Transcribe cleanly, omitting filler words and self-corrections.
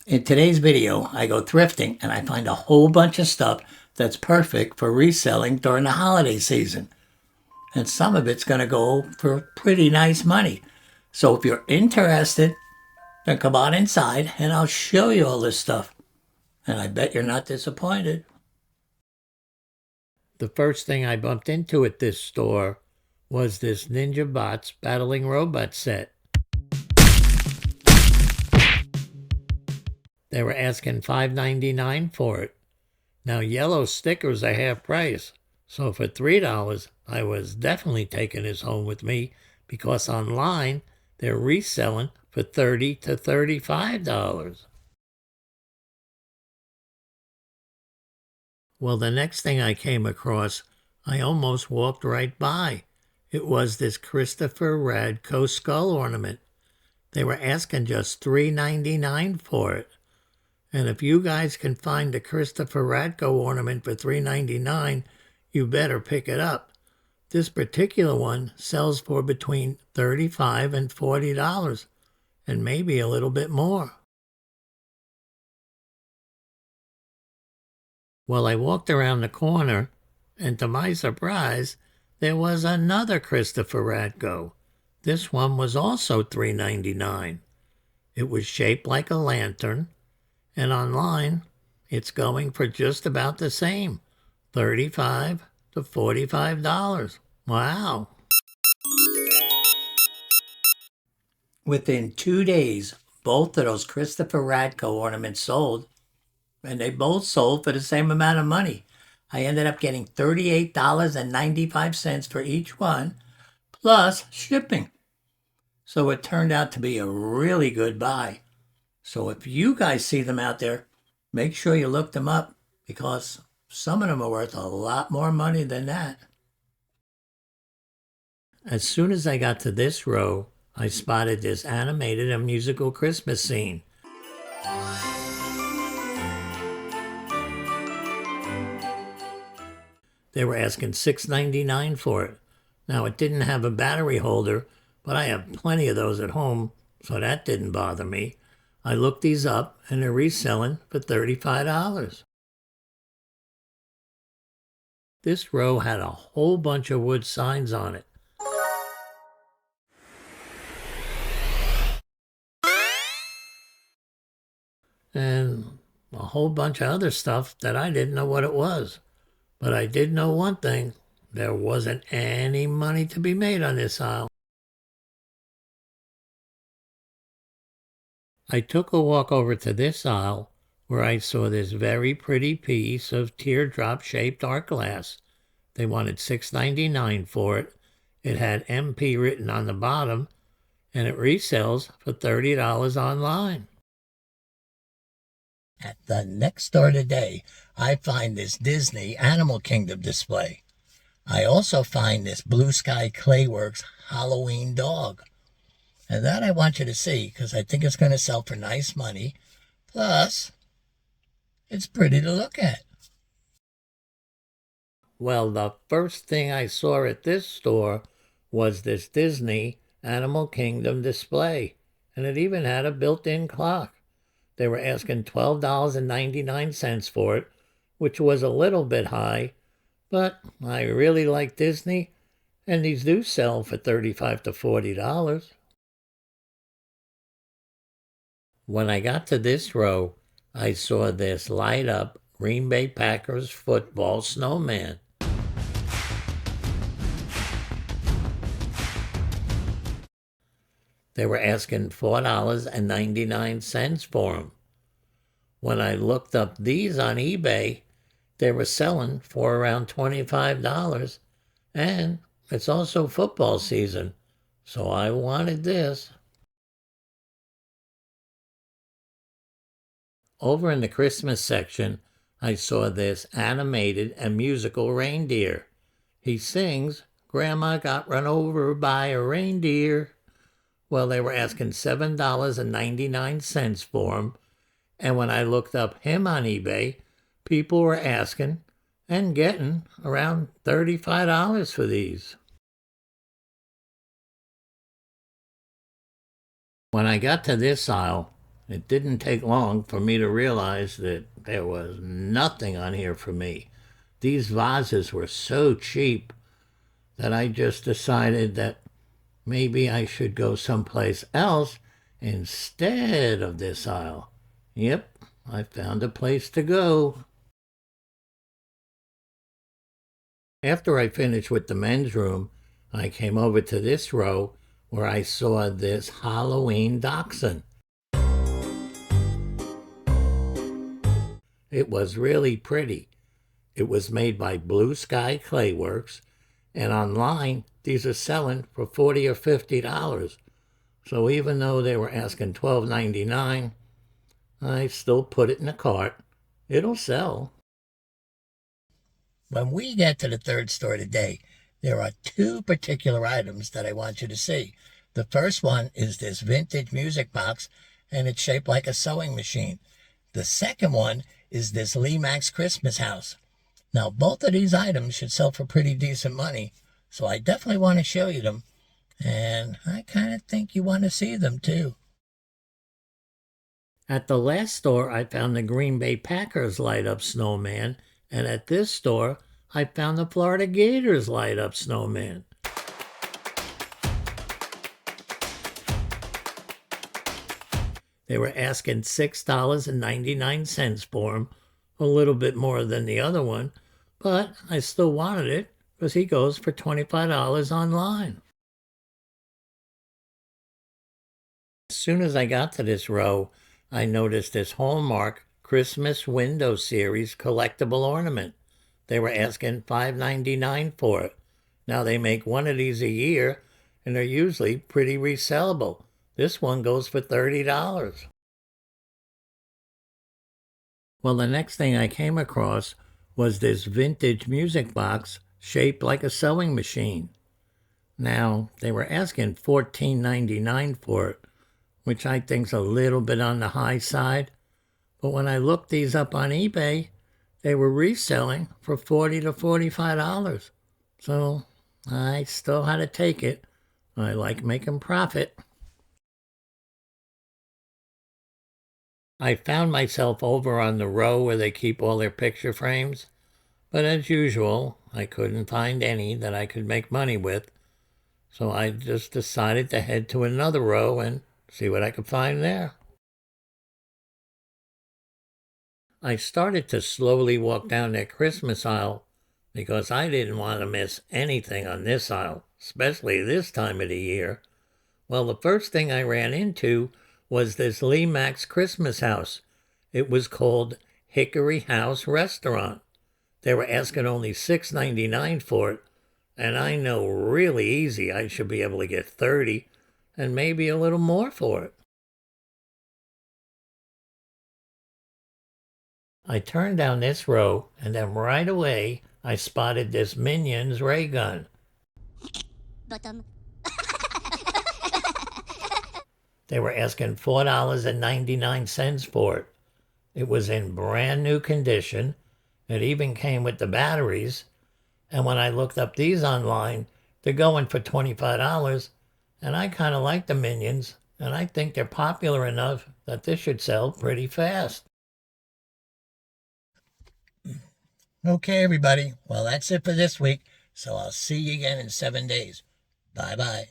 In today's video, I go thrifting and I find a whole bunch of stuff that's perfect for reselling during the holiday season. And some of it's going to go for pretty nice money. So if you're interested, then come on inside and I'll show you all this stuff. And I bet you're not disappointed. The first thing I bumped into at this store was this Ninja Bots Battling Robot set. They were asking $5.99 for it. Now, yellow stickers are half price, so for $3, I was definitely taking this home with me because online they're reselling for $30 to $35. Well, the next thing I came across, I almost walked right by. It was this Christopher Radko skull ornament. They were asking just $3.99 for it. And if you guys can find a Christopher Radko ornament for $3.99, you better pick it up. This particular one sells for between $35 and $40, and maybe a little bit more. Well, I walked around the corner, and to my surprise, there was another Christopher Radko. This one was also $3.99. It was shaped like a lantern, and online, it's going for just about the same, $35 to $45. Wow. Within 2 days, both of those Christopher Radko ornaments sold, and they both sold for the same amount of money. I ended up getting $38.95 for each one, plus shipping. So it turned out to be a really good buy. So if you guys see them out there, make sure you look them up because some of them are worth a lot more money than that. As soon as I got to this row, I spotted this animated and musical Christmas scene. They were asking $6.99 for it. Now, it didn't have a battery holder, but I have plenty of those at home, so that didn't bother me. I looked these up, and they're reselling for $35. This row had a whole bunch of wood signs on it. And a whole bunch of other stuff that I didn't know what it was. But I did know one thing. There wasn't any money to be made on this aisle. I took a walk over to this aisle where I saw this very pretty piece of teardrop-shaped art glass. They wanted $6.99 for it. It had MP written on the bottom, and it resells for $30 online. At the next store today, I find this Disney Animal Kingdom display. I also find this Blue Sky Clayworks Halloween dog. And that I want you to see because I think it's going to sell for nice money. Plus, it's pretty to look at. Well, the first thing I saw at this store was this Disney Animal Kingdom display. And it even had a built-in clock. They were asking $12.99 for it, which was a little bit high. But I really like Disney, and these do sell for $35 to $40. When I got to this row, I saw this light-up Green Bay Packers football snowman. They were asking $4.99 for them. When I looked up these on eBay, they were selling for around $25, and it's also football season, so I wanted this. Over in the Christmas section, I saw this animated and musical reindeer. He sings, "Grandma got run over by a reindeer." Well, they were asking $7.99 for him, and when I looked up him on eBay, people were asking and getting around $35 for these. When I got to this aisle, It didn't take long for me to realize that there was nothing on here for me. These vases were so cheap that I just decided that maybe I should go someplace else instead of this aisle. Yep, I found a place to go. After I finished with the men's room, I came over to this row where I saw this Halloween dachshund. It was really pretty. It was made by Blue Sky Clayworks, and online these are selling for $40 or $50. So even though they were asking $12.99, I still put it in the cart. It'll sell. When we get to the third store today, there are two particular items that I want you to see. The first one is this vintage music box, and it's shaped like a sewing machine. The second one is this Lee Max Christmas house. Now, both of these items should sell for pretty decent money, so I definitely want to show you them, and I kind of think you want to see them too. At the last store, I found the Green Bay Packers light-up snowman, and at this store, I found the Florida Gators light-up snowman. They were asking $6.99 for him, a little bit more than the other one, but I still wanted it because he goes for $25 online. As soon as I got to this row, I noticed this Hallmark Christmas Window Series collectible ornament. They were asking $5.99 for it. Now they make one of these a year, and they're usually pretty resellable. This one goes for $30. Well, the next thing I came across was this vintage music box shaped like a sewing machine. Now, they were asking $14.99 for it, which I think's a little bit on the high side. But when I looked these up on eBay, they were reselling for $40 to $45. So I still had to take it. I like making profit. I found myself over on the row where they keep all their picture frames, but as usual, I couldn't find any that I could make money with, so I just decided to head to another row and see what I could find there. I started to slowly walk down that Christmas aisle because I didn't want to miss anything on this aisle, especially this time of the year. Well, the first thing I ran into was this Lee Max Christmas house. It was called Hickory House Restaurant. They were asking only $6.99 for it, and I know really easy I should be able to get $30 and maybe a little more for it. I turned down this row, and then right away I spotted this Minions ray gun. Bottom. They were asking $4.99 for it. It was in brand new condition. It even came with the batteries. And when I looked up these online, they're going for $25. And I kind of like the Minions, and I think they're popular enough that this should sell pretty fast. Okay, everybody. Well, that's it for this week. So I'll see you again in 7 days. Bye-bye.